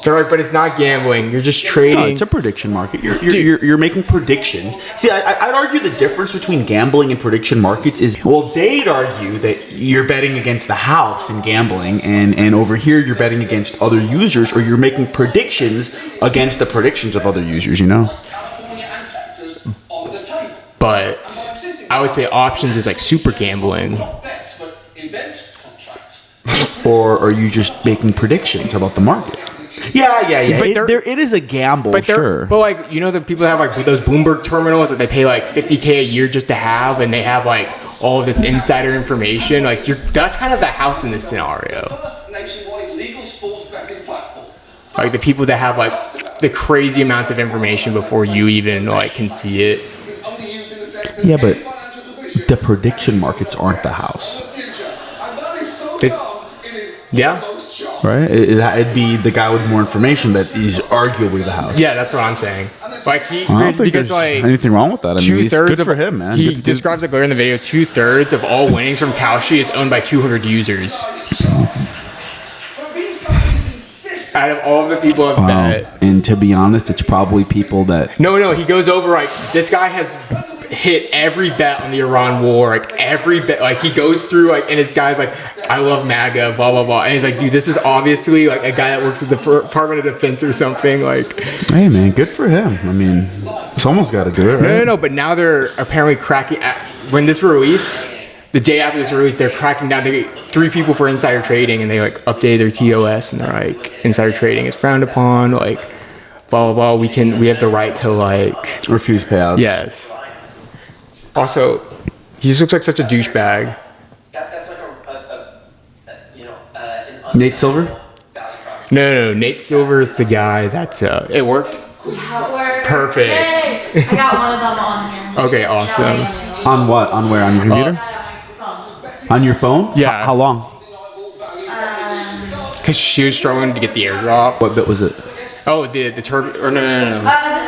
They're like, but it's not gambling. You're just trading. No, it's a prediction market. You're making predictions. See, I'd argue the difference between gambling and prediction markets is, well, they'd argue that you're betting against the house in gambling, and over here you're betting against other users, or you're making predictions against the predictions of other users, you know? But I would say options is like super gambling. Or are you just making predictions about the market? Yeah. But it is a gamble, but sure. But like, you know, the people that have like those Bloomberg terminals that they pay like $50K a year just to have, and they have like all of this insider information. Like, that's kind of the house in this scenario. Like the people that have like the crazy amounts of information before you even like can see it. Yeah, but the prediction markets aren't the house. Yeah. Right? It'd be the guy with more information that is arguably the house. Yeah, that's what I'm saying. Like I don't think because there's like anything wrong with that. I mean, good for him, man. He describes like later in the video, 2/3 of all winnings from Kalshi is owned by 200 users. Out of all of the people I've bet. And to be honest, it's probably people that... No, he goes over like, this guy has hit every bet on the Iran war, like every bet, like he goes through like, and this guy's like, I love MAGA, blah blah blah, and he's like, dude, this is obviously like a guy that works at the Department of Defense or something. Like, hey man, good for him. I mean, someone's got to do it, right? No, but now they're apparently cracking when this released. The day after this release, they're cracking down. They get 3 people for insider trading, and they like updated their TOS, and they're like, insider trading is frowned upon. Like, blah blah blah. We have the right to like refuse payouts. Yes. Also, he just looks like such a douchebag. That's like Nate Silver? No. Nate Silver is the guy that's it worked. Yeah, it worked. Perfect. Yay. I got one of them on here. Okay, awesome. On what? On where? On your computer? On your phone? Yeah. How long? Because she was struggling to get the airdrop. What bit was it? Oh, the turban. Or no. I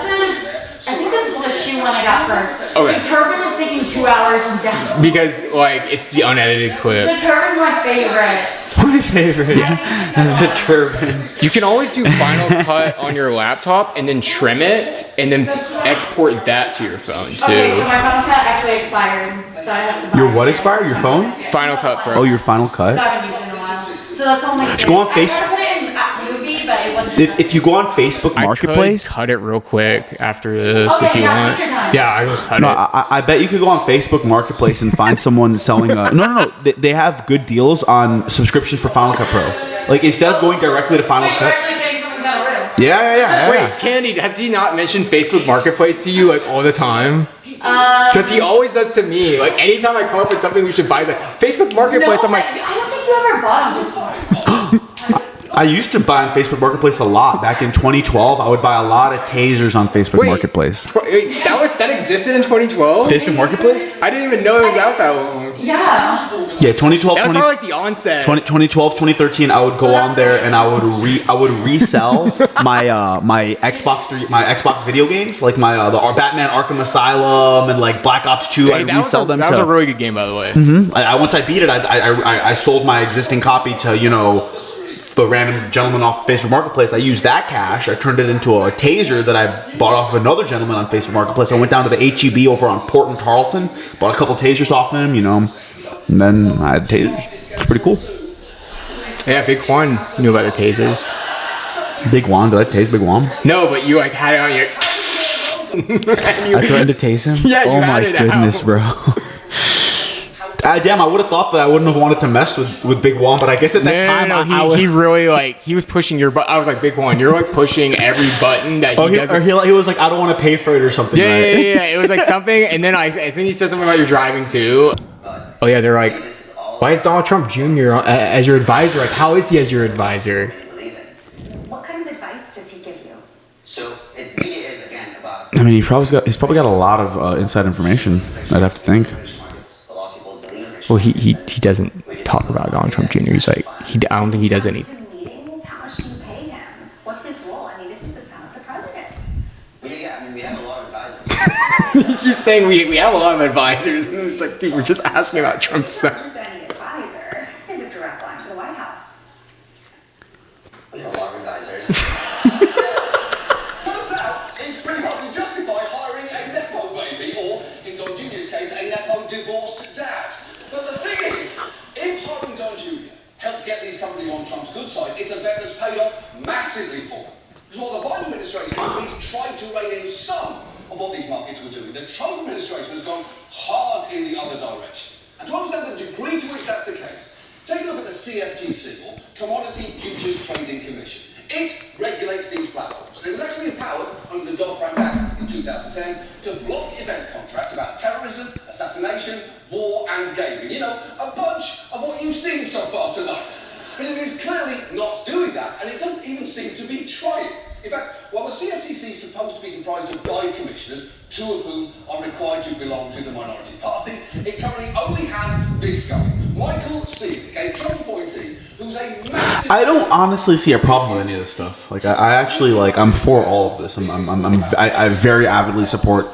think this is a shoe one I got first. Okay. The turban is taking 2 hours to download. Because like it's the unedited clip. The turban's my favorite. My favorite. The turban. You can always do Final Cut on your laptop and then trim it and then export that to your phone too. Okay, so my Final Cut actually expired, so I have to buy Your what expired? Your phone? Final Cut Pro. Oh, your Final Cut? I haven't used it in a while. So that's only. Go on I tried to put it in Movie, but it wasn't. If you go on Facebook Marketplace, I could cut it real quick after this if you yeah, want. take your time. Yeah, I just cut no, it. I bet you could go on Facebook Marketplace and find someone selling a... No. They have good deals on subscriptions for Final Cut Pro. Like, instead of going directly to Final So you're Cut... actually saying something kind of real. Yeah. Wait, Candy, has he not mentioned Facebook Marketplace to you like all the time? Because he always does to me. Like anytime I come up with something we should buy, he's like Facebook Marketplace. No, I'm like, I don't think you ever bought them before. I used to buy on Facebook Marketplace a lot. Back in 2012, I would buy a lot of tasers on Facebook Marketplace. That existed in 2012. Facebook Marketplace? I didn't even know it was out that long. Yeah. Yeah, 2012, That was probably like the onset. 2012, 2013. I would go on there and I would resell my Xbox video games, like the Batman Arkham Asylum and like Black Ops 2. I resell them. That was a really good game, by the way. Mm-hmm. Once I beat it, I sold my existing copy to the random gentleman off Facebook Marketplace. I used that cash. I turned it into a taser that I bought off of another gentleman on Facebook Marketplace. I went down to the HEB over on Port and Tarleton, bought a couple tasers off him, and then I had tasers. It's pretty cool. Yeah, Big Juan knew about the tasers. Big Juan? Did I tase Big Juan? No, but you like had it on your... I threatened to tase him? Yeah, you oh had my it goodness, out. bro. Damn, I would have thought that I wouldn't have wanted to mess with Big Juan, but I guess at that time he really like he was pushing your button. I was like, Big Juan, you're like pushing every button that he does. Or he was like, I don't want to pay for it or something. Yeah, right? yeah. It was like something, and then I think he said something about your driving too. Oh yeah, they're like, why is Donald Trump Jr. As your advisor? Like, how is he as your advisor? What kind of advice does he give you? So it really is again about. I mean, he's probably got a lot of inside information. I'd have to think. Well, he doesn't talk about Donald Trump Jr. He's like, I don't think he does any. Meetings? How much do you pay him? What's his role? I mean, this is the son of the president. Yeah, I mean, we have a lot of advisors. He keeps saying we have a lot of advisors. And it's like, dude, we're just asking about Trump's son. Any advisor is a direct line to the White House. You know, our advisors. Turns out it's pretty hard to justify hiring a Nepo baby, or in Don Jr.'s case, a Nepo divorced dad. But the thing is, if hiring Don Jr. helped get these companies on Trump's good side, it's a bet that's paid off massively for them. Because while the Biden administration at least tried to rein in some of what these markets were doing, the Trump administration has gone hard in the other direction. And to understand the degree to which that's the case, take a look at the CFTC, or Commodity Futures Trading Commission. It regulates these platforms. And it was actually empowered under the Dodd-Frank Act in 2010 to block event contracts about terrorism, assassination, war, and gaming. You know, a bunch of what you've seen so far tonight. But it is clearly not doing that, and it doesn't even seem to be trying. In fact, while the CFTC is supposed to be comprised of 5 commissioners, 2 of whom are required to belong to the minority party, it currently only has this guy, Michael Seelig, a Trump appointee who's a massive... I don't honestly see a problem with any of this stuff. Like, I actually, like, I'm for all of this. I very avidly support,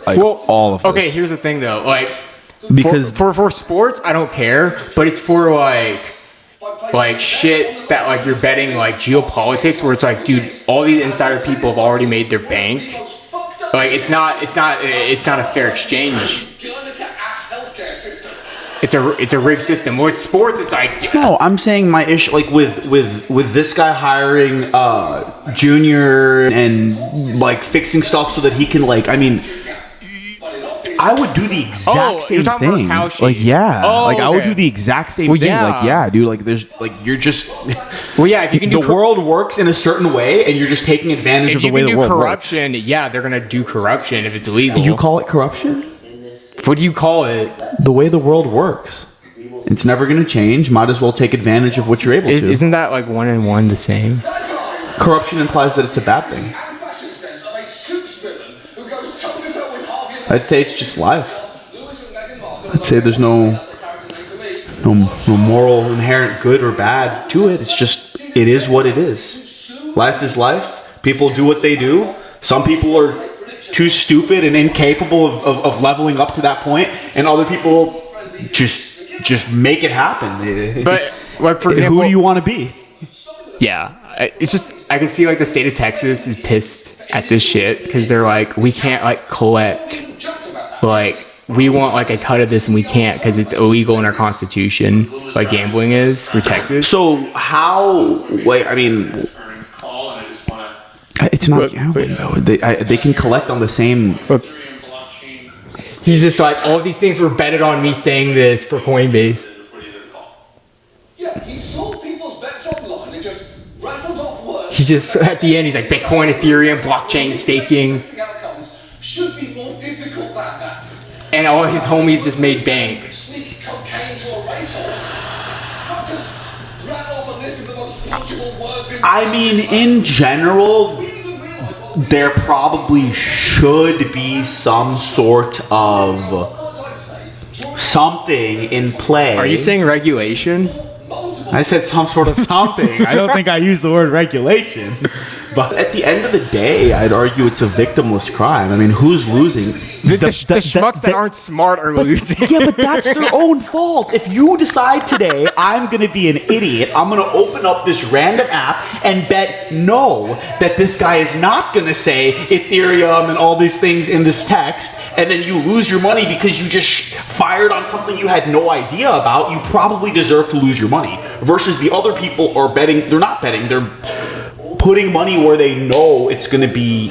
like, all of this. Okay, here's the thing, though. Like, Because for sports, I don't care, but it's for, like shit that, like, you're betting, like, geopolitics, where it's like, dude, all these insider people have already made their bank. Like, it's not a fair exchange. It's a rigged system. With sports, it's like... No, I'm saying my issue, like, with this guy hiring Junior and, like, fixing stuff so that he can, like, I mean, I would do the exact same you're talking thing. about Kalshi. Like, yeah, like, I would okay. do the exact same thing. Yeah. Like, yeah, dude, like, there's, like, you're just... Well, yeah, if you can do... The world works in a certain way, and you're just taking advantage of the way the world corruption, yeah, they're going to do corruption if it's illegal. works. You call it corruption? What do you call it? The way the world works. It's never going to change. Might as well take advantage of what you're able to. Isn't that, like, 1 and 1 the same? Corruption implies that it's a bad thing. I'd say it's just life. I'd say there's no moral inherent good or bad to it. It's just, it is what it is. Life is life. People do what they do. Some people are too stupid and incapable of leveling up to that point, and other people just make it happen. But, like, for example... Who do you want to be? Yeah. It's just, I can see, like, the state of Texas is pissed at this shit, because they're like, we can't, like, collect, like... We want, like, a cut of this, and we can't because it's illegal in our constitution, like gambling is for Texas. So how? Wait, I mean, it's not gambling though. They can collect on the same. Look, he's just like, all of these things were betted on me saying this for Coinbase. Yeah, he sold people's bets online and just rattled off words. He's just, at the end, he's like, Bitcoin, Ethereum, blockchain staking. Should be more difficult than that. And all his homies just made bank. Sneak cocaine to a racehorse. Not just rattle off a list of the most punchable words in... I mean, in general, there probably should be some sort of something in play. Are you saying regulation? I said some sort of something. I don't think I used the word regulation. But at the end of the day, I'd argue it's a victimless crime. I mean, who's losing? The schmucks that aren't smart are losing. Yeah, but that's their own fault. If you decide today, I'm going to be an idiot, I'm going to open up this random app and bet no, that this guy is not going to say Ethereum and all these things in this text, and then you lose your money because you just fired on something you had no idea about, you probably deserve to lose your money. Versus the other people are betting, they're not betting, they're putting money where they know it's going to be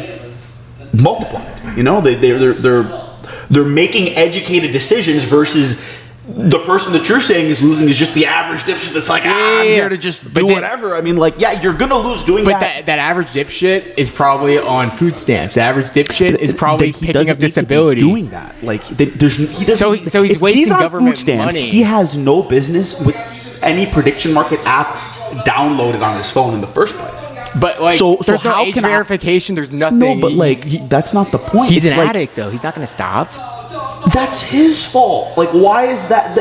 multiplied. You know, they're making educated decisions versus the person that you're saying is losing is just the average dipshit that's like, I'm here to just do whatever. I mean, like, yeah, you're going to lose doing that. But that average dipshit is probably on food stamps. The average dipshit is probably picking up disability. Doing that. Like, he doesn't. So he's if wasting he's on government food stamps, money. He has no business with any prediction market app downloaded on his phone in the first place. But, like, so there's no age verification. There's nothing. No, but, like, that's not the point. He's an addict, though. He's not going to stop. That's his fault. Like, why is that?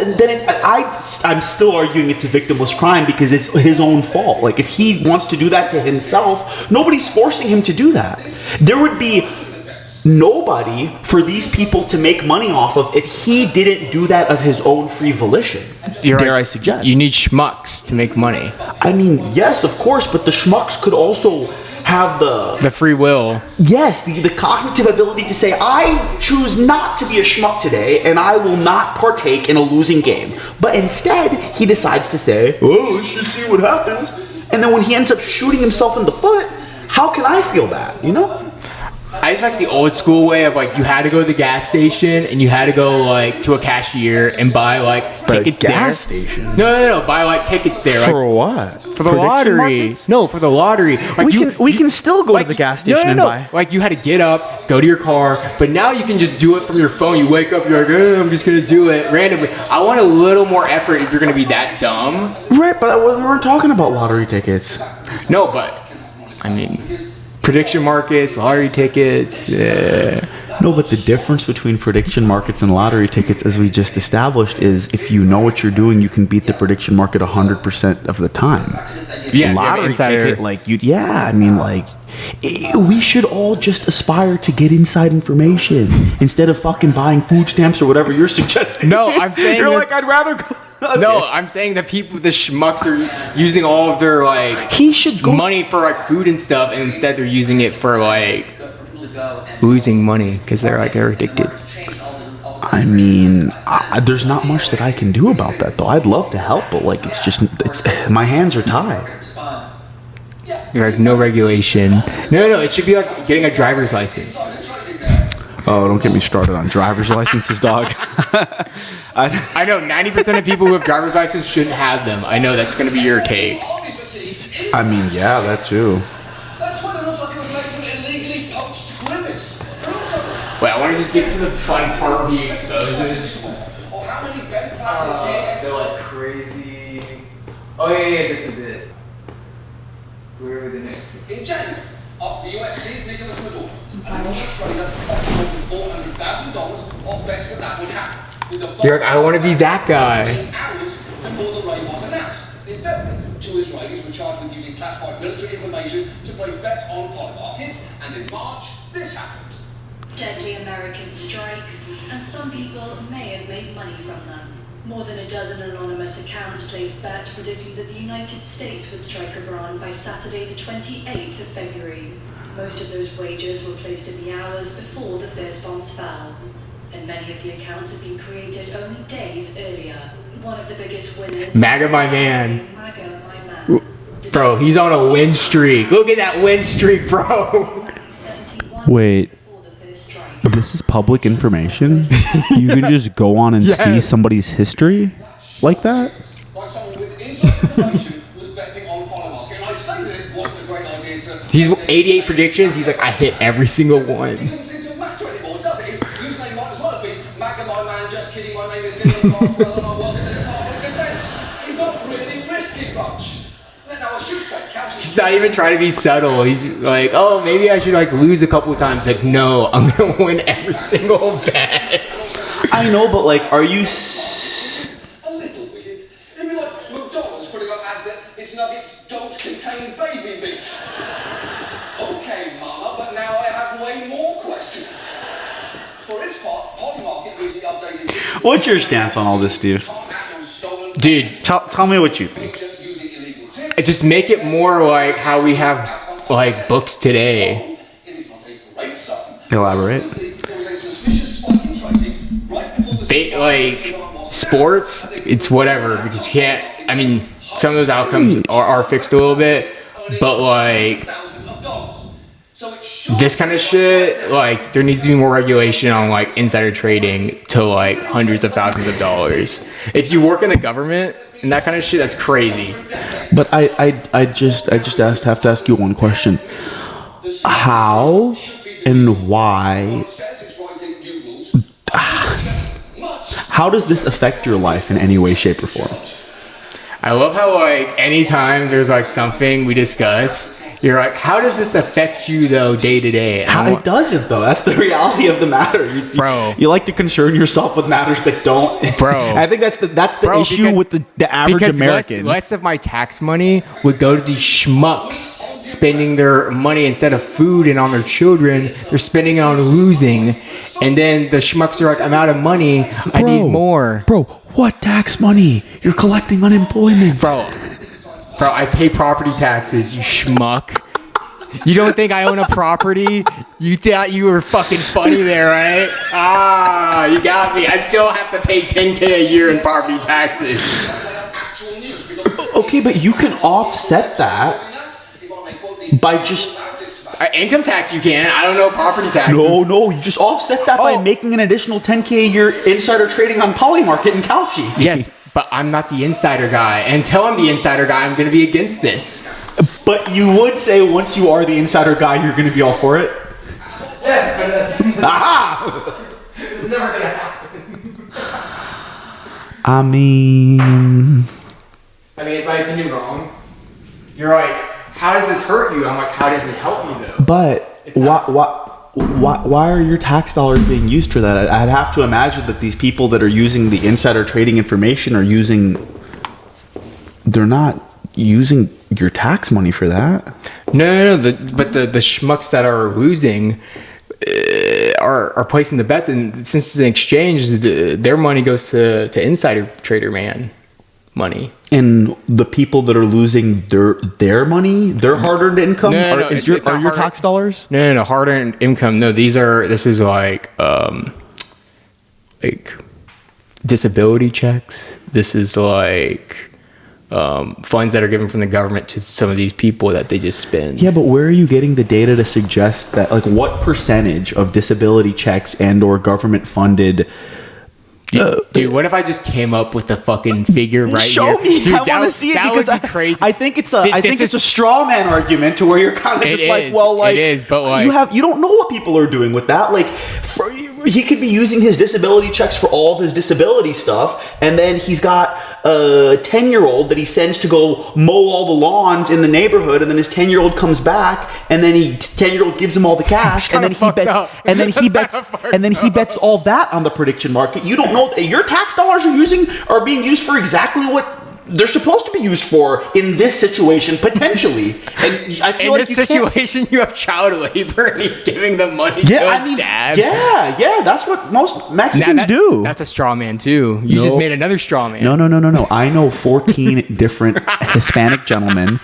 I'm still arguing it's a victimless crime because it's his own fault. Like, if he wants to do that to himself, nobody's forcing him to do that. There would be nobody for these people to make money off of if he didn't do that of his own free volition. Dare I suggest? You need schmucks to make money. I mean, yes, of course, but the schmucks could also have The free will. the cognitive ability to say, I choose not to be a schmuck today, and I will not partake in a losing game. But instead, he decides to say, oh, let's just see what happens. And then when he ends up shooting himself in the foot, how can I feel bad, you know? I just like the old school way of like you had to go to the gas station and you had to go like to a cashier and buy like tickets gas there. station? No, buy like tickets there. For what? For the lottery. Markets? No, for the lottery. Like We can still go like, to the gas station and buy. Like you had to get up, go to your car, but now you can just do it from your phone. You wake up, you're like, I'm just gonna do it randomly. I want a little more effort if you're gonna be that dumb. Right, but we weren't talking about lottery tickets. No, but I mean, prediction markets, lottery tickets. No, but the difference between prediction markets and lottery tickets, as we just established, is if you know what you're doing, you can beat the prediction market 100% of the time. Yeah, Lottery insider. ticket, like we should all just aspire to get inside information instead of fucking buying food stamps or whatever you're suggesting. No, I'm saying you're that- like, I'd rather go. Okay. No, I'm saying that the schmucks are using all of their like He should go. money for like food and stuff, and instead they're using it for like losing money because they're addicted. I mean, there's not much that I can do about that, though. I'd love to help, but like, it's my hands are tied. You're like no regulation. No, it should be like getting a driver's license. Oh, don't get me started on driver's licenses, dog. I know 90% of people who have driver's license shouldn't have them. I know that's going to be your take. I mean, yeah, that too. That's when it looks like it was made from illegally poached grimace. Wait, I want to just get to the fun part where he exposes. Or how many bent parts of deer. They're like crazy. Oh yeah, this is it. Where are the next? In January, after the US seized Nicholas Maduro, and the US trader offered $400,000 on bets that would happen. With the You're like, I want to be that guy. hours before the raid was announced. In February, 2 Israelis were charged with using classified military information to place bets on pot markets, and in March, this happened. Deadly American strikes, and some people may have made money from them. More than a dozen anonymous accounts placed bets predicting that the United States would strike Iran by Saturday the 28th of February. Most of those wagers were placed in the hours before the first bombs fell, and many of the accounts had been created only days earlier. One of the biggest winners... MAGA, my man. MAGA, my man. Bro, he's on a win streak. Look at that win streak, bro. 71 Wait. before the first strike. This is public information? You can just go on and see Yes. somebody's history like that? Like someone with inside information was betting on pot market, and I'd say that it wasn't a great idea to... He's 88 predictions. He's like, I hit every single one. It doesn't seem to matter anymore, does it? His username might as well have been MAGA, my man, just kidding, my name is Dylan Barnwell and I work in the Department of Defense. He's not really risking much. Now, I should say, Kalshi... He's not even trying to be subtle. He's like, oh, maybe I should like lose a couple of times. Like, no, I'm gonna win every single bet. I know, but like, are you... A little weird. It'd be like McDonald's putting up ads that its nuggets don't contain baby meat. Okay, Mama, but now I have way more questions. For its part, Polymarket recently updated... What's your stance on all this, Steve? Can't act on stolen... Dude, Tell me what you think. Using illegal tips. just make it more like how we have like books today. It is not a great sum. Elaborate. There was a suspicious spike in trading right before the... Like sports, it's whatever because you can't. I mean, some of those outcomes are fixed a little bit, but like Thousands of dollars. So it should... this kind of shit, like there needs to be more regulation on like insider trading to like hundreds of thousands of dollars. If you work in the government and that kind of shit, that's crazy. But I just have to ask you one question. How and why? says it's writing new rules. How does this affect your life in any way, shape, or form? I love how like anytime there's like something we discuss, you're like, how does this affect you though day to day? It doesn't though. That's the reality of the matter, Bro. You like to concern yourself with matters that don't. Bro. I think that's the Bro, issue because- with the average because American. less of my tax money would go to these schmucks spending their money instead of food and on their children, they're spending it on losing. And then the schmucks are like, I'm out of money. I need more. Bro, what tax money? You're collecting unemployment. Bro, I pay property taxes, you schmuck. You don't think I own a property? You thought you were fucking funny there, right? Ah, you got me. I still have to pay $10K a year in property taxes. Okay, but you can offset that by just... Income tax you can. I don't know property taxes. No, you just offset that by making an additional $10K a year insider trading on Polymarket and Kalshi. Yes, but I'm not the insider guy. And until I'm the insider guy, I'm going to be against this. But you would say once you are the insider guy, you're going to be all for it? Yes, but that's Aha! it's never going to happen. I mean, is my opinion wrong? You're like, how does this hurt you? I'm like, how does it help me though? but why are your tax dollars being used for that? I'd have to imagine that these people that are using the insider trading information they're not using your tax money for that. No. But the schmucks that are losing are placing the bets, and since it's an exchange, their money goes to insider trader man money. And the people that are losing their money, their hard-earned income, No, are your tax dollars? No, hard-earned income. No, this is like disability checks. This is like funds that are given from the government to some of these people that they just spend. Yeah, but where are you getting the data to suggest that, like, what percentage of disability checks and or government funded? Dude, what if I just came up with the fucking figure right Show here? me. Dude, I want to see it because would be crazy. I think it's a straw man argument to where you're kind of just like, is, well, like, it is, but like, you don't know what people are doing with that. Like, he could be using his disability checks for all of his disability stuff, and then he's got a 10-year-old that he sends to go mow all the lawns in the neighborhood, and then his 10-year-old comes back, and then 10-year-old gives him all the cash, and then he bets all that on the prediction market. You don't know your tax dollars are being used for exactly what they're supposed to be used for in this situation, potentially. And I feel in this situation, you have child labor, and he's giving the money to his dad. Yeah, that's what most Mexicans do. That's a straw man too. You just made another straw man. No. I know 14 different Hispanic gentlemen,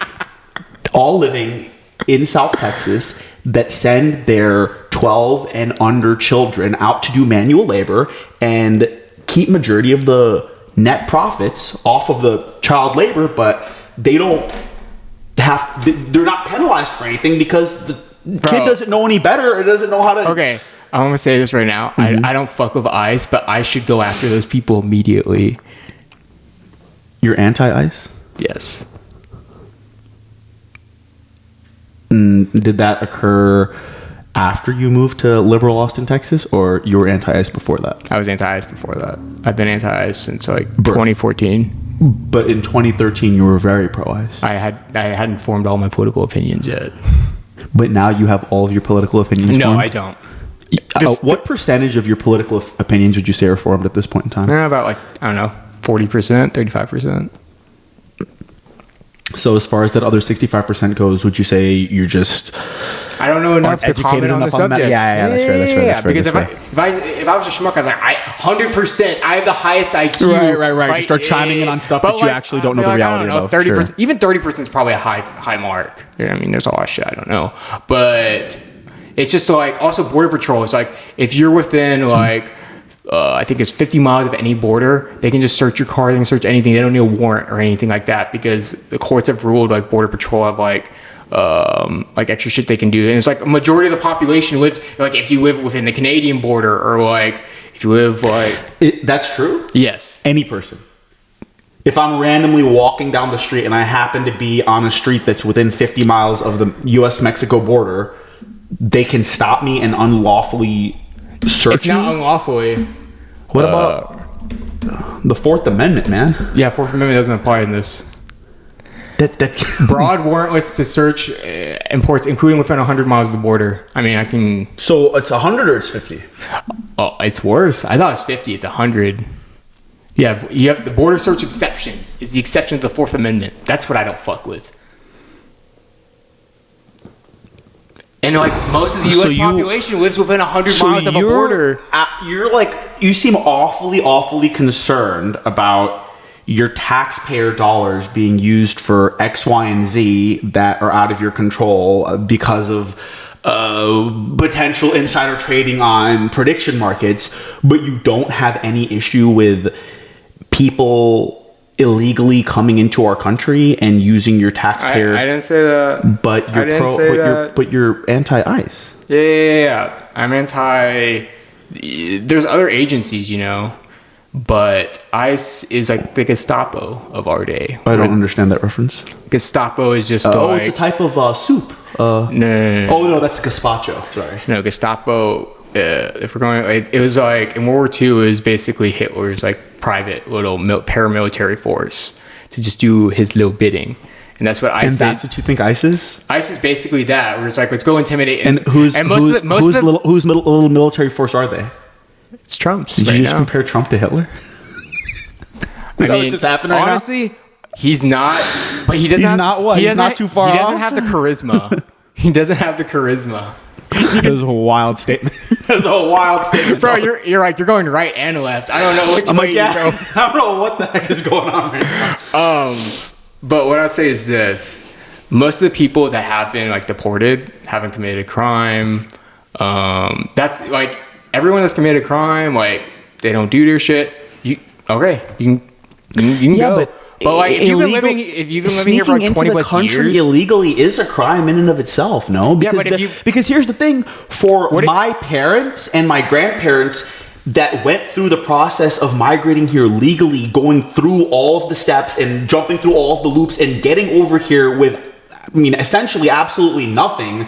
all living in South Texas, that send their 12 and under children out to do manual labor and keep majority of the net profits off of the child labor, but they're not penalized for anything because the kid doesn't know any better or doesn't know how to. Okay, I'm gonna say this right now. Mm-hmm. I don't fuck with ICE, but I should go after those people immediately. You're anti-ICE? Yes. Did that occur after you moved to liberal Austin, Texas, or you were anti-ICE before that? I was anti-ICE before that. I've been anti-ICE since like 2014. But in 2013, you were very pro-ICE. I hadn't formed all my political opinions yet. But now you have all of your political opinions No, formed? I don't. What percentage of your political opinions would you say are formed at this point in time? About like, I don't know, 40%, 35%. So as far as that other 65% goes, would you say you're just... I don't know enough to comment on the subject. Yeah, that's fair. Because if I was a schmuck, I was like, 100%, I have the highest IQ. Right. Just start chiming in on stuff that you actually don't know the reality of. 30%, sure. Even 30% is probably a high mark. I mean, there's a lot of shit I don't know. But it's just like, also Border Patrol, it's like, if you're within like, I think it's 50 miles of any border, they can just search your car, they can search anything. They don't need a warrant or anything like that because the courts have ruled like Border Patrol have like extra shit they can do. And it's like a majority of the population lives, like if you live within the Canadian border or like if you live like... That's true? Yes. Any person. If I'm randomly walking down the street and I happen to be on a street that's within 50 miles of the U.S.-Mexico border, they can stop me and unlawfully search me? It's not unlawfully. What about the Fourth Amendment, man? Yeah, Fourth Amendment doesn't apply in this. Broad warrantless to search imports, including within 100 miles of the border. I mean, I can... So it's 100 or it's 50? Oh, it's worse. I thought it was 50. It's 100. Yeah, you have the border search exception. Is the exception to the Fourth Amendment. That's what I don't fuck with. And like most of the So U.S. you- population lives within 100 miles of a border. You're like, you seem awfully concerned about your taxpayer dollars being used for X, Y, and Z that are out of your control because of potential insider trading on prediction markets, but you don't have any issue with people illegally coming into our country and using your taxpayer. I didn't say that. But you're I didn't say that. but you're anti-ICE. Yeah. I'm anti. There's other agencies, but ICE is like the Gestapo of our day. I don't understand that reference. Gestapo is just It's a type of soup. No. Oh no, that's gazpacho. Sorry. No, Gestapo. If we're going, it was like in World War II. It was basically Hitler's like private little paramilitary force to just do his little bidding, and that's what ICE. And that's what you think ICE is? ICE is basically that, where it's like let's go intimidate. And whose little military force are they? It's Trump's. Did right you just now. compare Trump to Hitler? I mean, what just happened right now? honestly, he's not. But he doesn't. He's have, not what? He He's doesn't- not too far He doesn't off? have the charisma. He doesn't have the charisma. That was a wild statement. That's a wild statement, Bro, you're going right and left. I don't know which I'm way like, yeah, you go. I don't know what the heck is going on right now. But what I'll say is this: most of the people that have been like deported haven't committed a crime. That's like everyone that's committed a crime, like they don't do their shit. You can go. But like if you've been living here for like 20 plus years, illegally is a crime in and of itself. No, because but if because here's the thing: for What if- my parents and my grandparents that went through the process of migrating here legally, going through all of the steps and jumping through all of the loops and getting over here with, essentially absolutely nothing.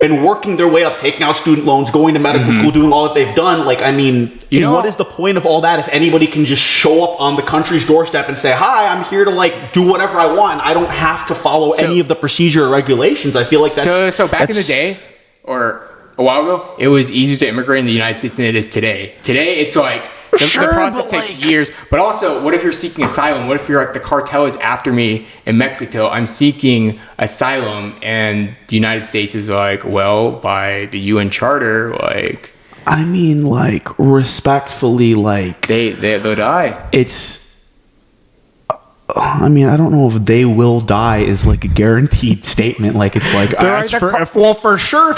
And working their way up, taking out student loans, going to medical school, doing all that they've done. Like, what is the point of all that if anybody can just show up on the country's doorstep and say, hi, I'm here to like do whatever I want. I don't have to follow any of the procedure or regulations. I feel like that's... So back in the day, or a while ago, it was easier to immigrate in the United States than it is today. Today, it's like... The process takes years. But also, what if you're seeking asylum? What if you're like, the cartel is after me in Mexico? I'm seeking asylum, and the United States is like, well, by the UN Charter, like... respectfully, like... They'll die. It's... I don't know if they will die is like a guaranteed statement. Like, it's like... for sure.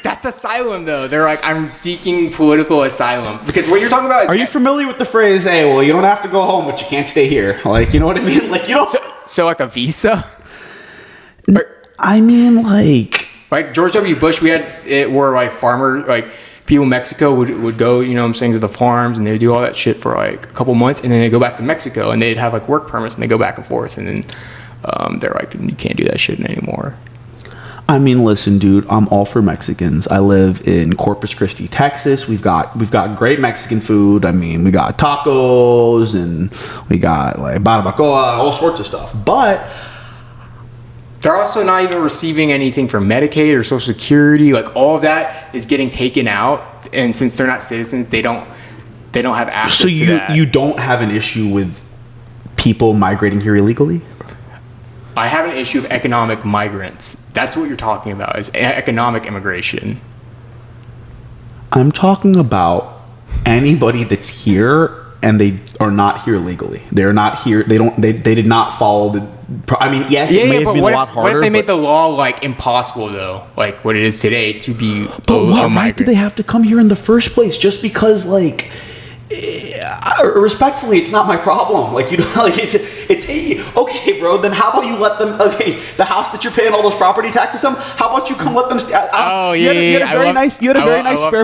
That's asylum, though. They're like, I'm seeking political asylum. Because what you're talking about is... Are you familiar with the phrase, hey, well, you don't have to go home, but you can't stay here? Like, you know what I mean? Like, you don't... So like a visa? Like George W. Bush, we had it where like farmer, like people in Mexico would go, to the farms, and they'd do all that shit for like a couple months, and then they go back to Mexico, and they'd have like work permits, and they go back and forth, and then they're like, you can't do that shit anymore. Listen, dude, I'm all for Mexicans. I live in Corpus Christi, Texas. We've got great Mexican food. We got tacos, and we got like barbacoa, all sorts of stuff. But they're also not even receiving anything from Medicaid or Social Security. Like all of that is getting taken out, and since they're not citizens, they don't have access to that. So you don't have an issue with people migrating here illegally? I have an issue of economic migrants. That's what you're talking about, is economic immigration. I'm talking about anybody that's here and they are not here legally. They're not here. They did not follow the... yes, it may have been a lot harder. What if they made the law like impossible, though? Like what it is today to be But what right do they have to come here in the first place? Just because, like... respectfully, it's not my problem. Like, okay, bro, then how about you let them, the house that you're paying all those property taxes on, how about you come let them stay? You had a very nice spare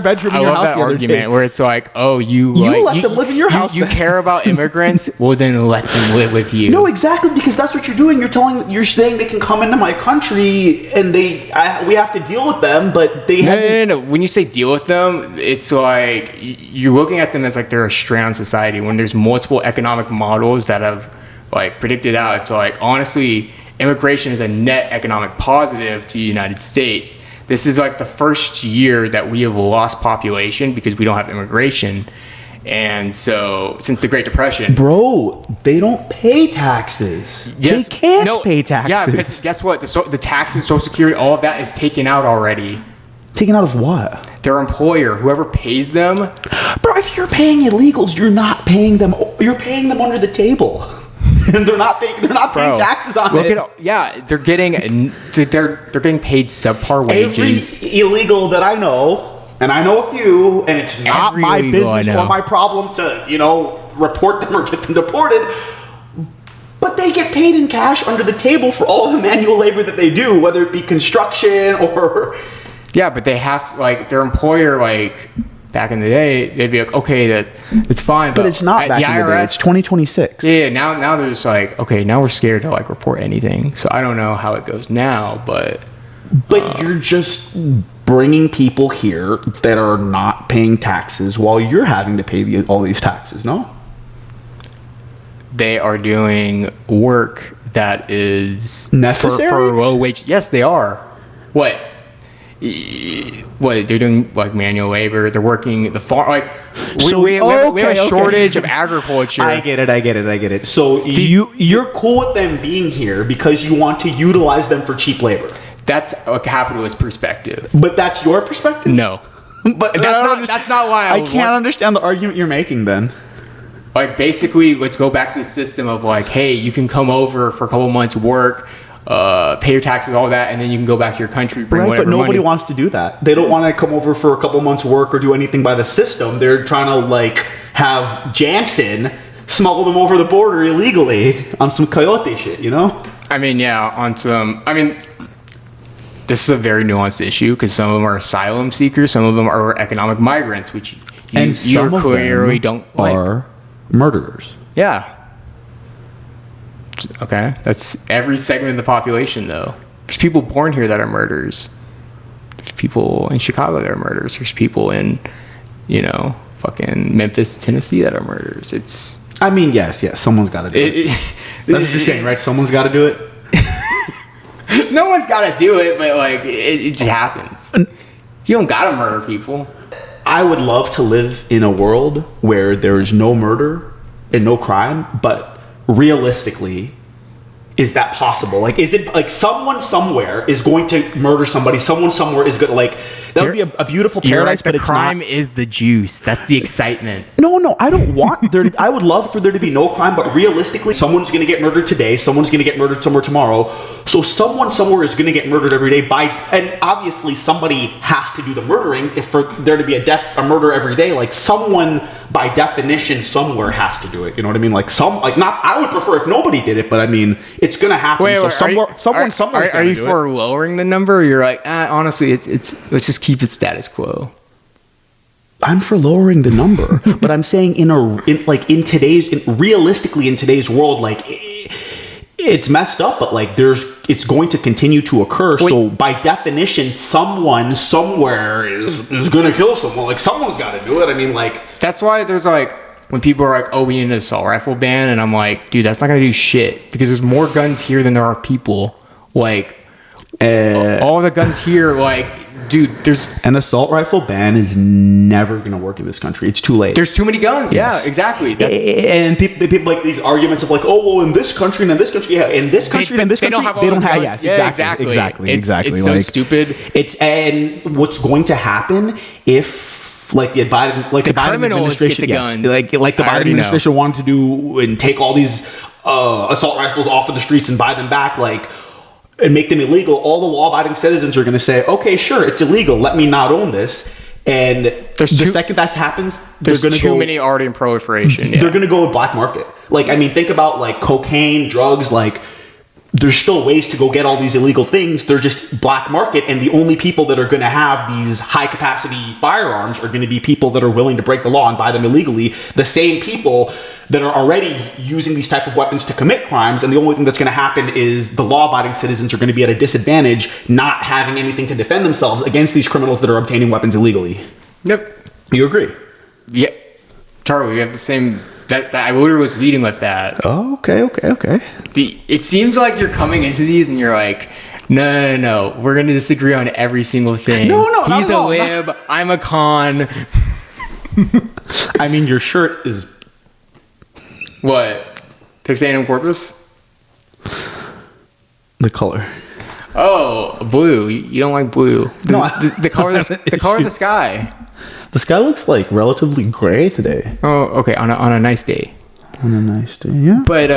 bedroom in your house that the other argument day. where it's like, oh, you let them live in your house. You care about immigrants? Well, then let them live with you. No, exactly, because that's what you're doing. You're saying they can come into my country and we have to deal with them, but they No. When you say deal with them, it's like you're looking at them as like they're a strain on society, when there's multiple economic models that have like predicted out. It's like, honestly, immigration is a net economic positive to the United States. This is like the first year that we have lost population because we don't have immigration. And so, since the Great Depression, Bro, they don't pay taxes. yes, They can't pay taxes. Yeah, because guess what? The taxes, Social Security, all of that is taken out already. Taken out of what? Their employer, whoever pays them, Bro, if you're paying illegals, you're not paying them. You're paying them under the table, and they're not paying. They're not paying bro, taxes on look it. they're getting paid subpar wages. Every illegal that I know, and I know a few, and it's not Every my illegal I business know. or my problem to report them or get them deported. But they get paid in cash under the table for all the manual labor that they do, whether it be construction or. Yeah, but they have their employer back in the day, they'd be like, okay, it's fine, But it's not back the in the day. It's 2026. Yeah, now they're just like, okay, now we're scared to report anything. So I don't know how it goes now, but You're just bringing people here that are not paying taxes while you're having to pay all these taxes, no? they are doing work that is Necessary? for low wage. Yes, they are. What they're doing manual labor. They're working the farm. We have a shortage of agriculture. I get it. So you're cool with them being here because you want to utilize them for cheap labor. That's a capitalist perspective. But that's your perspective? No. But That's not why I can't understand the argument you're making then. Basically, let's go back to the system of hey, you can come over for a couple months, work, pay your taxes, all that, and then you can go back to your country, bring Right, whatever but nobody money. wants to do that. They don't want to come over for a couple months work or do anything by the system. They're trying to have Jansen smuggle them over the border illegally on some coyote shit, I mean, yeah, on some. I mean, this is a very nuanced issue because some of them are asylum seekers, some of them are economic migrants, which you clearly don't like. Are murderers. Yeah. Okay, that's every segment of the population, though. There's people born here that are murderers. There's people in Chicago that are murderers. There's people in, fucking Memphis, Tennessee that are murderers. It's. I mean, yes, someone's got to do it. That's what you're saying, right? Someone's got to do it. No one's got to do it, but it just happens. You don't got to murder people. I would love to live in a world where there is no murder and no crime, but realistically, is that possible? Is it someone somewhere is going to murder somebody? Someone somewhere is going to that would be a beautiful paradise, but it's crime not. is the juice. That's the excitement. No, I don't want there. I would love for there to be no crime, but realistically, someone's going to get murdered today. Someone's going to get murdered somewhere tomorrow. So someone somewhere is going to get murdered every day and obviously somebody has to do the murdering. If for there to be a murder every day, someone by definition somewhere has to do it. You know what I mean? Not. I would prefer if nobody did it, but I mean it's going to happen. Someone somewhere. Are you for lowering the number? Or you're honestly, it's let's just keep it status quo. I'm for lowering the number, but I'm saying realistically in today's world, it's messed up, but it's going to continue to occur. Wait. So by definition, someone somewhere is going to kill someone. Someone's got to do it. I mean, that's why there's when people are oh, we need an assault rifle ban, and I'm dude, that's not gonna do shit because there's more guns here than there are people. All the guns here, dude, there's an assault rifle ban is never going to work in this country. It's too late. There's too many guns. Yes. Yeah, exactly. And people these arguments of oh, well, in this country and in this country, yeah, in this country and in this country, they don't have. Yes, exactly. It's so stupid. And what's going to happen if the Biden administration, guns. the Biden administration wanted to do and take all these assault rifles off of the streets and buy them back, and make them illegal, all the law-abiding citizens are going to say, okay, sure, it's illegal. Let me not own this. And second that happens, there's too many already in proliferation. Yeah. They're going to go with black market. Think about cocaine, drugs, there's still ways to go get all these illegal things. They're just black market, and the only people that are going to have these high-capacity firearms are going to be people that are willing to break the law and buy them illegally. The same people that are already using these type of weapons to commit crimes, and the only thing that's going to happen is the law-abiding citizens are going to be at a disadvantage, not having anything to defend themselves against these criminals that are obtaining weapons illegally. Yep. You agree? Yeah. Charlie, we have the same... That I literally was leading with that. Oh, okay. It seems like you're coming into these and you're no, we're going to disagree on every single thing. No, he's a lib, I'm a con. I mean, your shirt is What? Texanum corpus? the color. Oh, blue. You don't like blue. The color of the color of the sky. The sky looks like relatively gray today. Oh, okay. On a nice day. On a nice day, yeah. But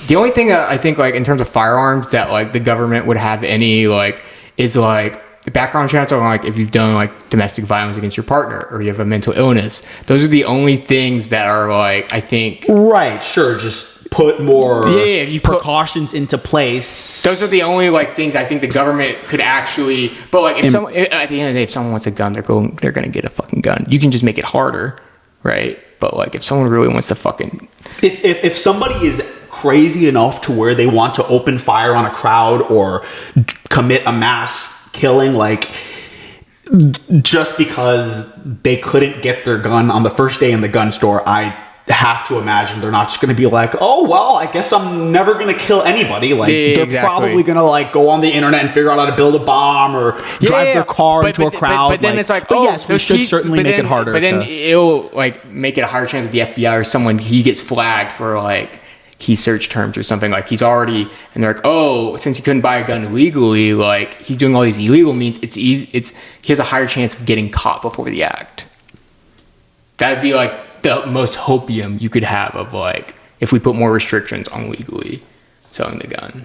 the only thing that I think, like, in terms of firearms that, like, the government would have any, like, is, like, background checks on, like, if you've done, like, domestic violence against your partner or you have a mental illness. Those are the only things that are, like, I think... Right, sure. Just put more if you precautions into place. Those are the only, like, things I think the government could actually... But, like, if someone... At the end of the day, if someone wants a gun, they're going to get a fucking gun. You can just make it harder, right? But, like, if someone really wants to fucking... If somebody is crazy enough to where they want to open fire on a crowd or commit a mass killing, like, just because they couldn't get their gun on the first day in the gun store, I have to imagine they're not just going to be like, oh, well, I guess I'm never going to kill anybody. Like, they're probably going to, like, go on the internet and figure out how to build a bomb or drive their car into a crowd. But then it's like, oh, yes, we should certainly make it harder. But then it'll, like, make it a higher chance that the FBI or someone, he gets flagged for, like, key search terms or something. Like, he's already, and they're like, oh, since he couldn't buy a gun legally, like, he's doing all these illegal means, he has a higher chance of getting caught before the act. That'd be, like, the most hopium you could have of, like, if we put more restrictions on legally selling the gun.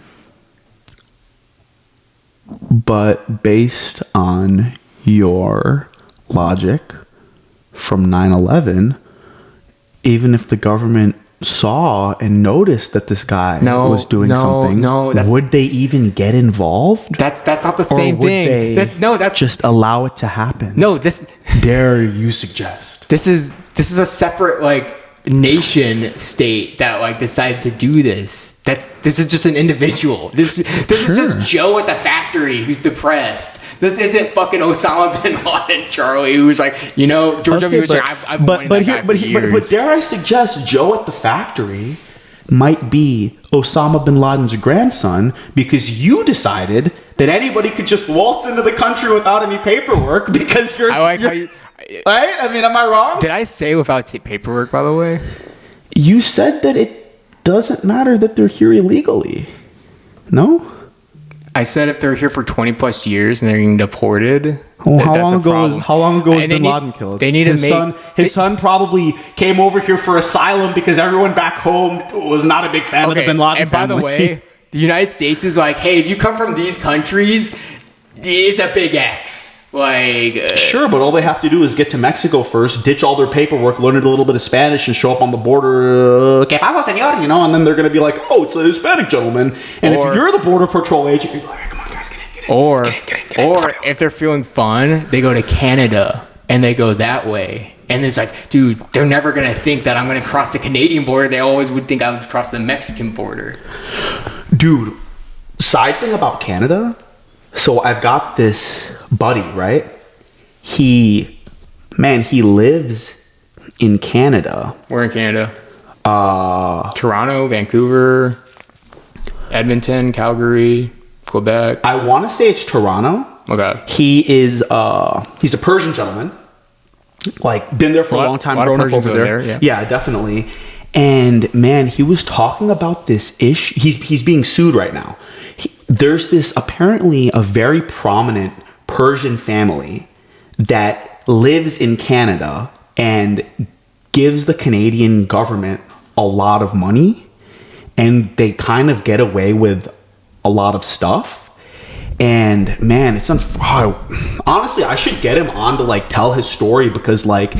But based on your logic from 9/11, even if the government saw and noticed that this guy was doing something, would they even get involved? That's not the same thing. That's just allow it to happen. No, dare you suggest? This is a separate, like, nation state that, like, decided to do this. This is just an individual. This is just Joe at the factory who's depressed. This isn't fucking Osama bin Laden, Charlie, who's like, George W. Bush. But dare I suggest Joe at the factory might be Osama bin Laden's grandson, because you decided that anybody could just waltz into the country without any paperwork because you're. I like how you. Right? I mean, am I wrong? Did I say without paperwork, by the way? You said that it doesn't matter that they're here illegally. No? I said if they're here for 20 plus years and they're getting deported. Well, how long ago was bin Laden killed? They need his son probably came over here for asylum because everyone back home was not a big fan of the bin Laden family. And by the way, the United States is like, hey, if you come from these countries, it's a big X. Like, sure, but all they have to do is get to Mexico first, ditch all their paperwork, learn a little bit of Spanish, and show up on the border. ¿Qué pasa, señor? And then they're going to be like, oh, it's a Hispanic gentleman. And if you're the border patrol agent, you're like, come on, guys, get in. Or if they're feeling fun, they go to Canada and they go that way. And it's like, dude, they're never going to think that I'm going to cross the Canadian border. They always would think I would cross the Mexican border. Dude, side thing about Canada. So I've got this buddy, right? He lives in Canada. Where in Canada? Toronto, Vancouver, Edmonton, Calgary, Quebec. I want to say it's Toronto. Okay. He's a Persian gentleman. Like, been there for a long time, grown up over there. Yeah, definitely. And man, he was talking about this issue. He's being sued right now. There's this apparently a very prominent Persian family that lives in Canada and gives the Canadian government a lot of money, and they kind of get away with a lot of stuff. And man, it's honestly, I should get him on to, like, tell his story, because, like,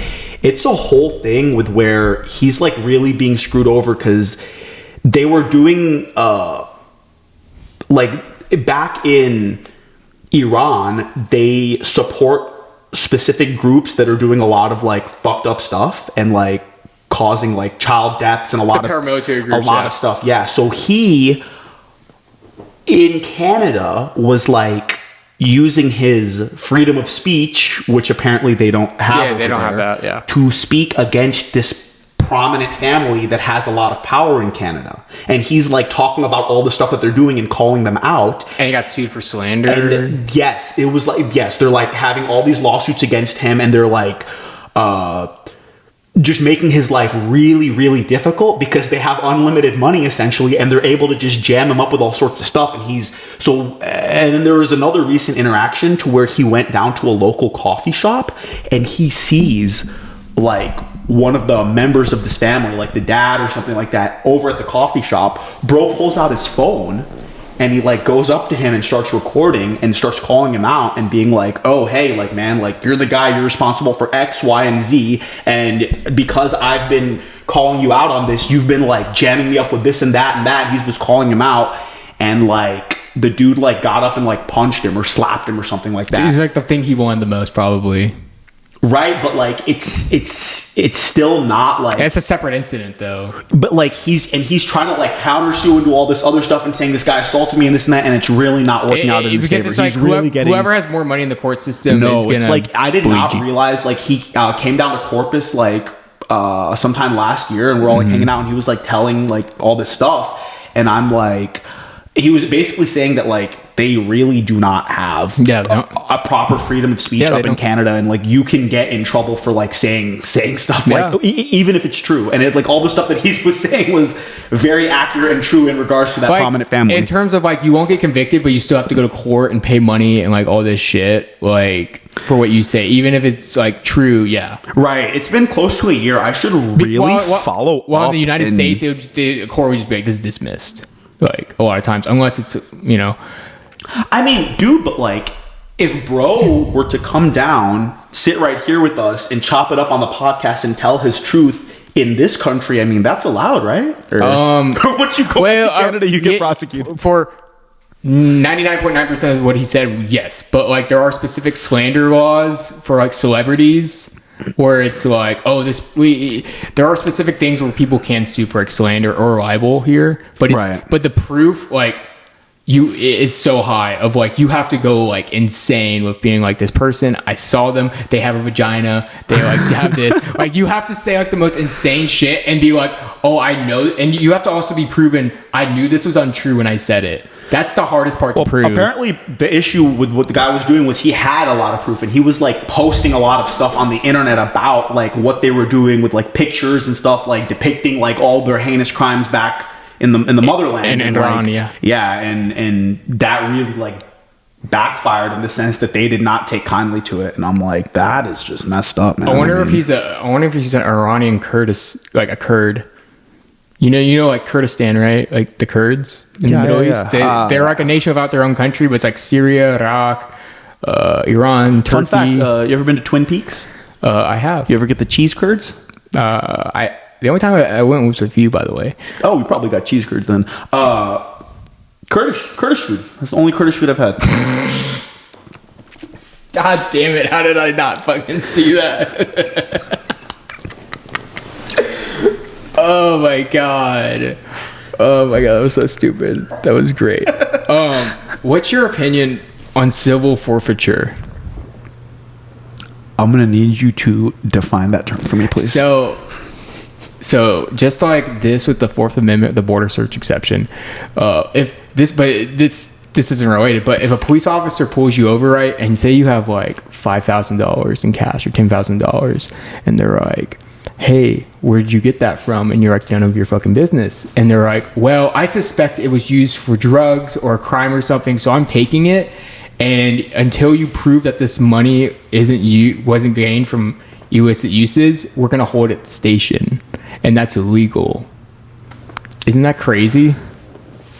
it's a whole thing with where he's, like, really being screwed over because they were doing like, back in Iran, they support specific groups that are doing a lot of, like, fucked up stuff and, like, causing, like, child deaths and a lot of stuff. Yeah. So he in Canada was, like, using his freedom of speech, which apparently they don't have. Yeah, they don't have that. Yeah. To speak against this prominent family that has a lot of power in Canada, and he's, like, talking about all the stuff that they're doing and calling them out. And he got sued for slander. And yes, it was like, yes, they're, like, having all these lawsuits against him, and they're like, just making his life really, really difficult because they have unlimited money essentially, and they're able to just jam him up with all sorts of stuff. And then there was another recent interaction to where he went down to a local coffee shop and he sees like one of the members of this family, like the dad or something like that, over at the coffee shop. Bro pulls out his phone and he like goes up to him and starts recording and starts calling him out and being like, oh, hey, like, man, like you're the guy, you're responsible for X, Y, and Z. And because I've been calling you out on this, you've been like jamming me up with this and that and that. He was calling him out, and like the dude like got up and like punched him or slapped him or something like that. It's like the thing he wanted the most, probably. Right, but like it's still not like It's a separate incident though. But like he's trying to like countersue and do all this other stuff and saying this guy assaulted me and this and that, and it's really not working out in his because favor. it's like He's really getting whoever has more money in the court system. no. Is gonna It's like I did not bleed you. realize like he came down to Corpus like sometime last year, and we're all like hanging out, and he was like telling like all this stuff, and I'm like, he was basically saying that like they really do not have a proper freedom of speech up in Canada, and like you can get in trouble for like saying stuff like even if it's true, and it like all the stuff that he was saying was very accurate and true in regards to that like, prominent family. In terms of like you won't get convicted, but you still have to go to court and pay money and like all this shit like for what you say, even if it's like true. Yeah, right. It's been close to a year. I should really follow Well, up in the United States, the court would just be like, this is dismissed. Like a lot of times, unless it's I mean, dude, but like, if bro were to come down, sit right here with us, and chop it up on the podcast and tell his truth in this country, I mean, that's allowed, right? Or once you go to Canada, you get prosecuted. For 99.9% of what he said, yes. But like, there are specific slander laws for like celebrities where it's like, there are specific things where people can sue for like slander or libel here, but but the proof like is so high of like you have to go like insane with being like, this person, I saw them, they have a vagina, they like have this, like you have to say like the most insane shit and be like, oh, I know, and you have to also be proven I knew this was untrue when I said it. That's the hardest part to prove. Apparently, the issue with what the guy was doing was he had a lot of proof, and he was like posting a lot of stuff on the internet about like what they were doing with like pictures and stuff, like depicting like all their heinous crimes back in the motherland and Iran, like, and that really like backfired in the sense that they did not take kindly to it, and I'm like, that is just messed up, man. I wonder if he's an Iranian Kurdish, like a Kurd. You know, like Kurdistan, right? Like the Kurds in the Middle East. They're like a nation without their own country, but it's like Syria, Iraq, Iran, Turkey. Fun fact, you ever been to Twin Peaks? I have. You ever get the cheese curds? The only time I went was with you, by the way. Oh, we probably got cheese curds then. Kurdish food. That's the only Kurdish food I've had. God damn it! How did I not fucking see that? Oh my god, that was so stupid. That was great. What's your opinion on civil forfeiture? I'm gonna need you to define that term for me, please. So just like this with the Fourth Amendment, the border search exception, this isn't related, but if a police officer pulls you over, right, and say you have like $5,000 in cash or $10,000, and they're like, hey, where did you get that from? And you're like, none of your fucking business. And they're like, well, I suspect it was used for drugs or a crime or something, so I'm taking it. And until you prove that this money wasn't gained from illicit uses, we're gonna hold it at the station, and that's illegal. Isn't that crazy?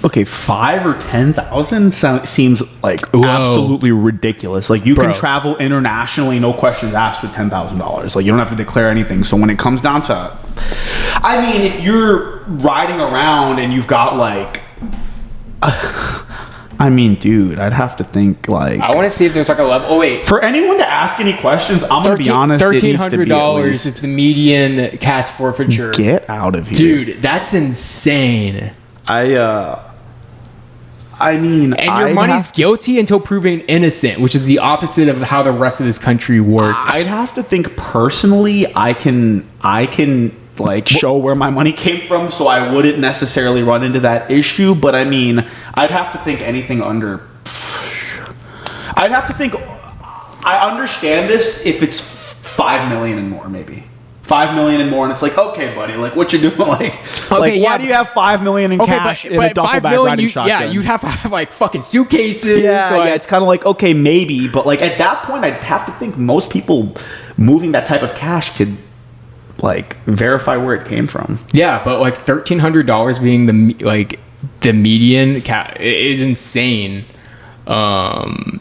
Okay, 5 or 10,000 seems like absolutely ridiculous. Like you can travel internationally, no questions asked, with $10,000. Like you don't have to declare anything. So when it comes down to, I mean, if you're riding around and you've got like, I mean, dude, I'd have to think like. I want to see if there's like a level. Oh wait, for anyone to ask any questions, I'm gonna be honest. $1,300 is the median cash forfeiture. Get out of here, dude. That's insane. I mean, and your money's guilty until proven innocent, which is the opposite of how the rest of this country works. I'd have to think personally. I can like show where my money came from, so I wouldn't necessarily run into that issue. But I mean, I'd have to think anything under. I'd have to think. I understand this if it's 5 million and more, maybe $5 million and more, and it's like, okay, buddy, like what you doing? Why do you have $5 million in cash in a duffel bag riding shotgun? Yeah, you'd have to have like fucking suitcases. Yeah, it's kind of like, okay, maybe, but like at that point, I'd have to think most people moving that type of cash could like verify where it came from. Yeah, but like $1,300 being the median is insane. And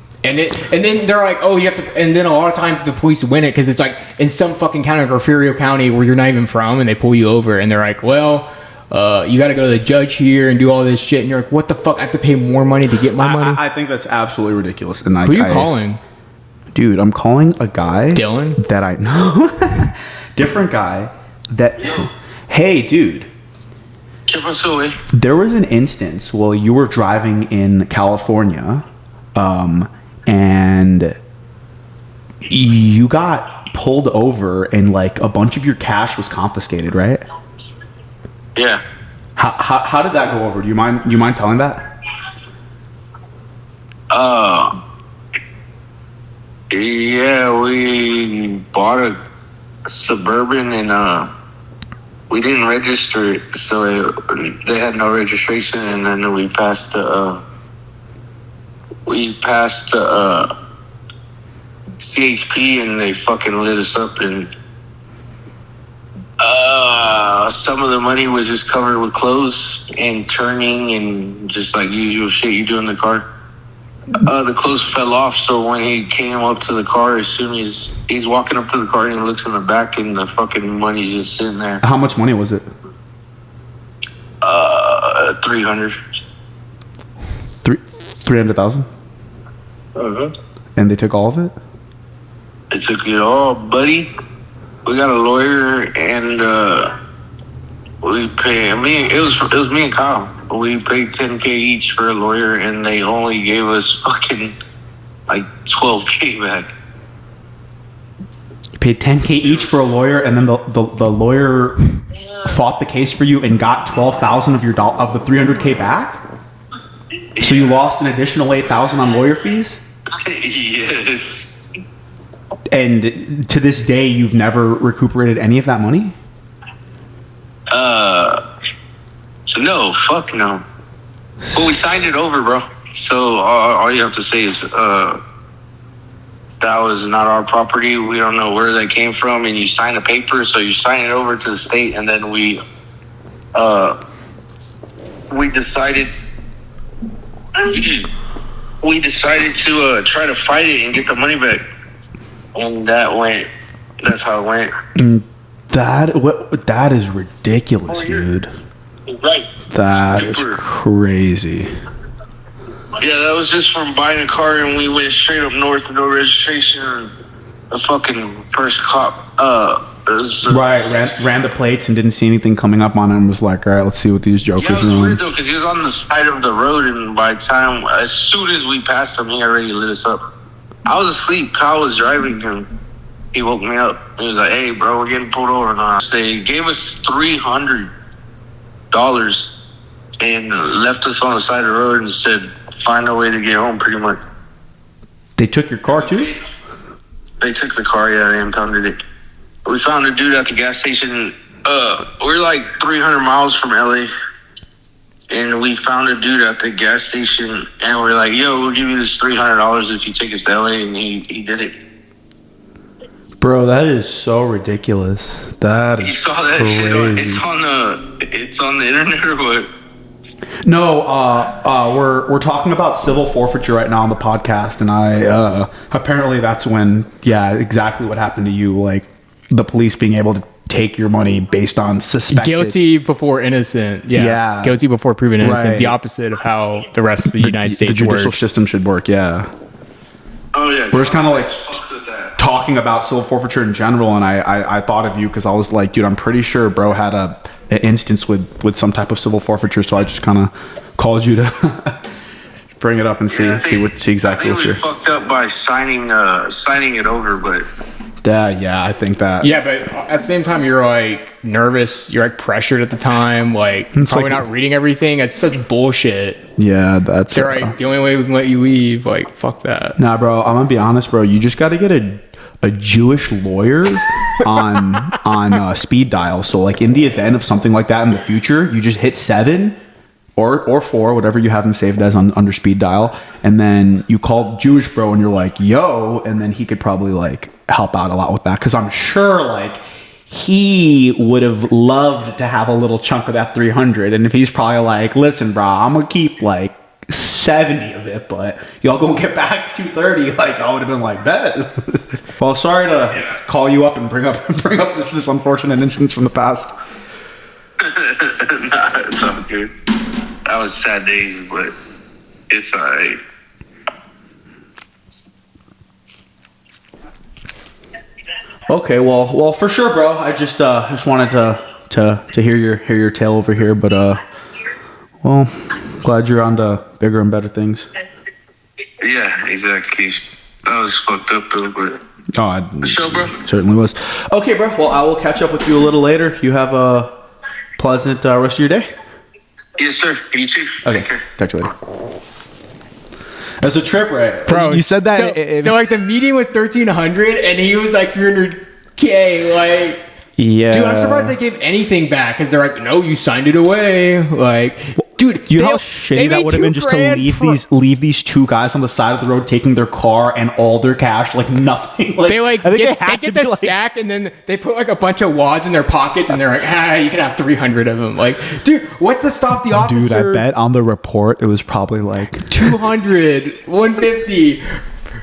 then they're like, oh, you have to, and then a lot of times the police win it because it's like in some fucking county, like Refugio County, where you're not even from, and they pull you over, and they're like, well, you got to go to the judge here and do all this shit, and you're like, what the fuck? I have to pay more money to get my money? I think that's absolutely ridiculous. And like, who are you calling? Dude, I'm calling a guy, Dylan, that I know, different guy. That, hey, dude. There was an instance while you were driving in California, and you got pulled over and like a bunch of your cash was confiscated, right? Yeah. How did that go over? Do you mind telling that? Yeah, we bought a Suburban and we didn't register it, so they had no registration, and then we passed CHP, and they fucking lit us up, and some of the money was just covered with clothes and turning and just like usual shit you do in the car. The clothes fell off, so when he came up to the car, as soon as he's walking up to the car and he looks in the back, and the fucking money's just sitting there. How much money was it? 300. 300,000? And they took all of it? They took it all, buddy. We got a lawyer, and we paid. It was me and Kyle. We paid $10K each for a lawyer, and they only gave us fucking like $12K back. You paid $10K each for a lawyer, and then the lawyer fought the case for you and got $12,000 of the $300K back. So you lost an additional $8,000 on lawyer fees. Yes. And to this day, you've never recuperated any of that money? So no, fuck no. But we signed it over, bro. So all you have to say is that was not our property. We don't know where that came from, and you sign a paper, so you sign it over to the state, and then we decided to try to fight it and get the money back, and that's how it went. That is ridiculous, dude. Right. That is crazy. Yeah, that was just from buying a car, and we went straight up north, no registration. The fucking first cop, ran the plates and didn't see anything coming up on it, and was like, all right, let's see what these jokers yeah, it was are weird though, because he was on the side of the road, and by the time, as soon as we passed him, he already lit us up. I was asleep. Kyle was driving, and he woke me up. He was like, "Hey, bro, we're getting pulled over now." They gave us $300 and left us on the side of the road and said, "Find a way to get home." Pretty much. They took your car too? They took the car. Yeah, they impounded it. We found a dude at the gas station. We're like 300 miles from LA, and we found a dude at the gas station, and we're like, "Yo, we'll give you this $300 if you take us to LA," and he did it. Bro, that is so ridiculous. That is You saw that crazy. shit? It's on the internet or what? No, we're talking about civil forfeiture right now on the podcast, and I apparently that's when, yeah, exactly what happened to you, like the police being able to take your money based on suspected guilty before innocent. Yeah. Guilty before proven innocent. Right. The opposite of how the rest of the United States the judicial works. system should work. Yeah, Oh yeah. we're just kind of like Fuck with that. talking about civil forfeiture in general, and I thought of you because I was like, dude, I'm pretty sure bro had an instance with some type of civil forfeiture, so I just kind of called you to bring it up and see exactly I what think you're. we fucked up by signing it over, but Yeah, I think that. Yeah, but at the same time, you're like nervous. You're like pressured at the time. Like It's probably like- not reading everything. It's such bullshit. Yeah, that's. They're like the only way we can let you leave. Like fuck that. Nah, bro, I'm gonna be honest, bro. You just got to get a Jewish lawyer on speed dial. So like in the event of something like that in the future, you just hit 7 or 4, whatever you have him saved as under speed dial, and then you call Jewish bro and you're like, yo, and then he could probably like help out a lot with that, because I'm sure like he would have loved to have a little chunk of that 300. And if he's probably like, listen, bro, I'm gonna keep like 70 of it, but y'all gonna get back 230, like I would have been like, bet. Well, sorry to call you up and bring up this unfortunate instance from the past. Nah, it's all good. That was sad days, but it's alright. Okay, well, for sure, bro. I just wanted to hear your tale over here, but well, glad you're on to bigger and better things. Yeah, exactly. That was fucked up though, but For sure, bro. Certainly was. Okay, bro. Well, I will catch up with you a little later. You have a pleasant rest of your day. Yes, sir. You too. Okay. Take care. Talk to you later. That's a trip, right? Bro, You said that. So like the meeting was 1,300 and he was like 300K. Like, yeah. dude, I'm surprised they gave anything back, because they're like, no, you signed it away. Like, dude, You know how shitty that would have been just to leave these two guys on the side of the road taking their car and all their cash, like nothing. Like, They like I think get, had they to get the be like- stack, and then they put like a bunch of wads in their pockets, and they're like, you can have 300 of them. Like, dude, what's to stop the officer? Dude, I bet on the report it was probably like 200, 150.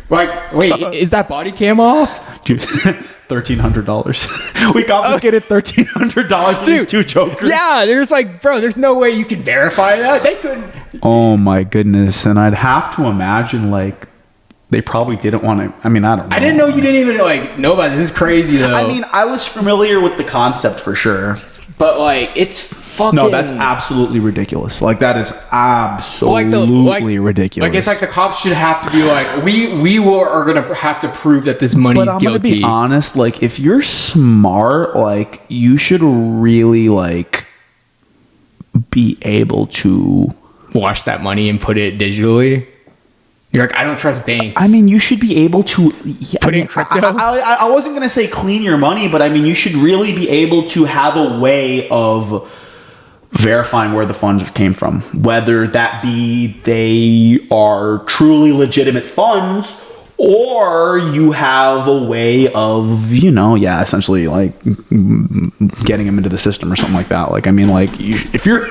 Like, wait, is that body cam off? dude, $1,300. We confiscated $1,300 for these two jokers. Yeah, there's like, bro, there's no way you can verify that. They couldn't. Oh my goodness. And I'd have to imagine like they probably didn't want to. I mean, I don't know. I didn't know you didn't even like know about this. This is crazy though. I mean, I was familiar with the concept for sure. but like, it's fucking. No, that's absolutely ridiculous. Like that is absolutely ridiculous. Like, it's like the cops should have to be like, are gonna have to prove that this money But is I'm gonna guilty. be honest. Like, if you're smart, like you should really like be able to Wash that money and put it digitally. You're like, I don't trust banks. I mean, you should be able to Put in crypto? I wasn't gonna say clean your money, but I mean, you should really be able to have a way of verifying where the funds came from, whether that be they are truly legitimate funds, or you have a way of, essentially like getting them into the system or something like that. Like, I mean, like if you're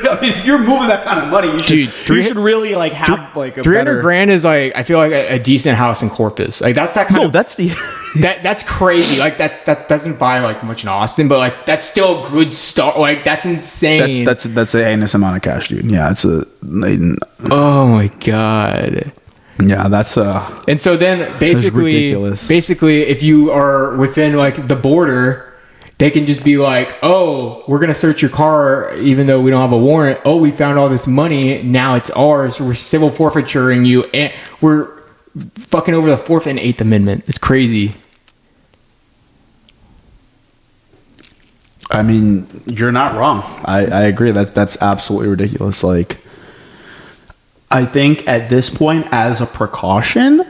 moving that kind of money, you should really like have like a 300 better, grand is like, I feel like a decent house in Corpus. Like that's that kind No, of. that's the That's crazy. Like that doesn't buy like much in Austin, but like that's still a good start. Like that's insane. that's an heinous amount of cash, dude. Yeah, it's Oh my god. yeah, that's And so then ridiculous. basically if you are within like the border, they can just be like, oh, we're gonna search your car even though we don't have a warrant. Oh, we found all this money, now it's ours. We're civil forfeituring you, and we're fucking over the 4th and 8th Amendment. It's crazy. I mean, you're not wrong. I agree. That's absolutely ridiculous. Like, I think at this point, as a precaution,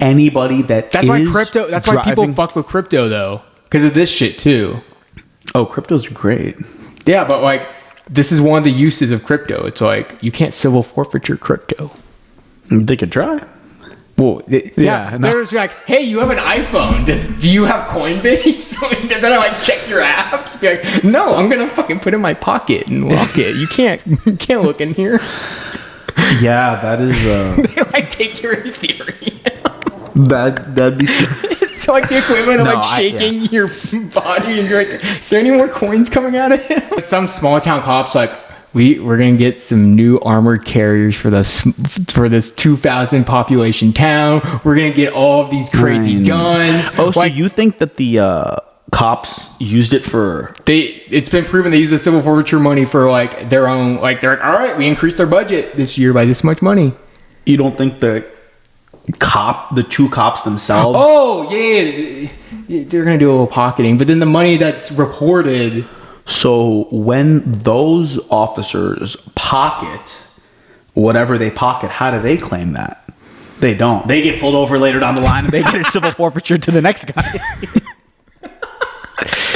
anybody that's why crypto. That's why people fuck with crypto though, because of this shit too. Oh, crypto's great. Yeah, but like this is one of the uses of crypto. It's like you can't civil forfeit your crypto. They could try. Well, Yeah, no. There's like, hey, you have an iPhone. Do you have Coinbase? They're gonna like check your apps. Be like, no, I'm gonna fucking put it in my pocket and lock it. You can't look in here. Yeah, that is. They like take your Ethereum. That'd be. It's like the equivalent of No, like shaking your body, and you're like, is there any more coins coming out of it? Some small town cops like, we're gonna get some new armored carriers for this 2,000 population town. We're gonna get all of these crazy guns. Oh, so like, you think that the cops used it for? It's been proven they use the civil forfeiture money for like their own. Like they're like, all right, we increased our budget this year by this much money. You don't think the two cops themselves? Oh yeah, they're gonna do a little pocketing, but then the money that's reported. So when those officers pocket whatever they pocket, how do they claim that? They don't. They get pulled over later down the line and they get a civil forfeiture to the next guy.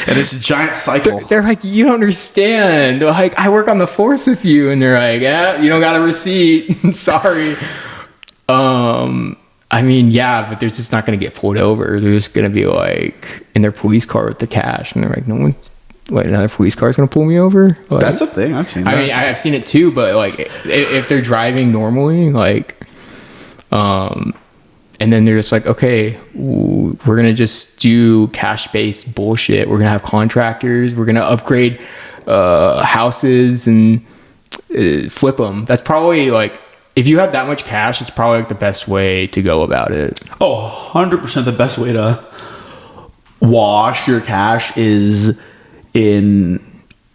And it's a giant cycle. They're like, you don't understand. They're like, I work on the force with you, and they're like, yeah, you don't got a receipt. Sorry. I mean, yeah, but they're just not gonna get pulled over. They're just gonna be like in their police car with the cash, and they're like, no one. What, another police car is gonna pull me over? Like, That's a thing. I've seen that. I mean, I've seen it too, but like, if they're driving normally, like, and then they're just like, okay, we're gonna just do cash-based bullshit. We're gonna have contractors. We're gonna upgrade houses and flip them. That's probably like, if you have that much cash, it's probably like the best way to go about it. Oh, 100% the best way to wash your cash is in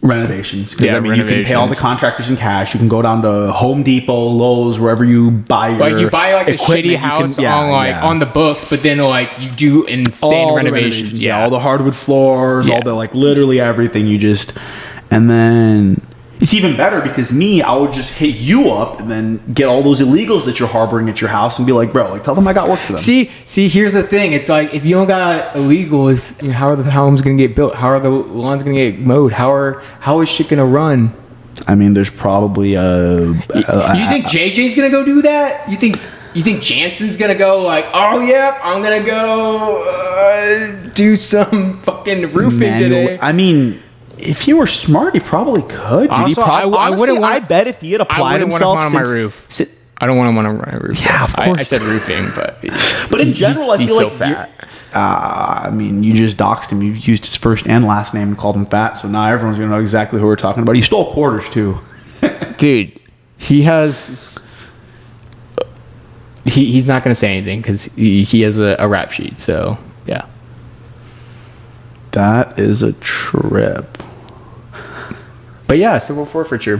renovations. Yeah, I mean, you can pay all the renovations. contractors in cash. You can go down to Home Depot, Lowe's, wherever you buy your Like you buy like a equipment, shitty you house can- yeah. on the books, but then like you do insane All the renovations. Yeah, all the hardwood floors, Yeah. all the like literally everything. You just, and then it's even better because I would just hit you up and then get all those illegals that you're harboring at your house and be like, bro, like tell them I got work for them. See, here's the thing. It's like, if you don't got illegals, you know, how are the homes gonna get built? How are the lawns gonna get mowed? How is shit gonna run? I mean, there's probably You think JJ's gonna go do that? You think Jansen's gonna go like, oh yeah, I'm gonna go do some fucking roofing today? I mean, if he were smart, he probably could. Dude. Also, I wouldn't want- I bet if he had I applied wouldn't want him himself on my since- roof. si- I don't want him on my roof. Yeah, of I course. said roofing, but But in general, I he's feel so like fat. I mean, you just doxed him. You used his first and last name and called him fat. So now everyone's gonna know exactly who we're talking about. He stole quarters too. Dude, he has. He's not gonna say anything because he has a rap sheet. So yeah. That is a trip. But yeah, civil forfeiture.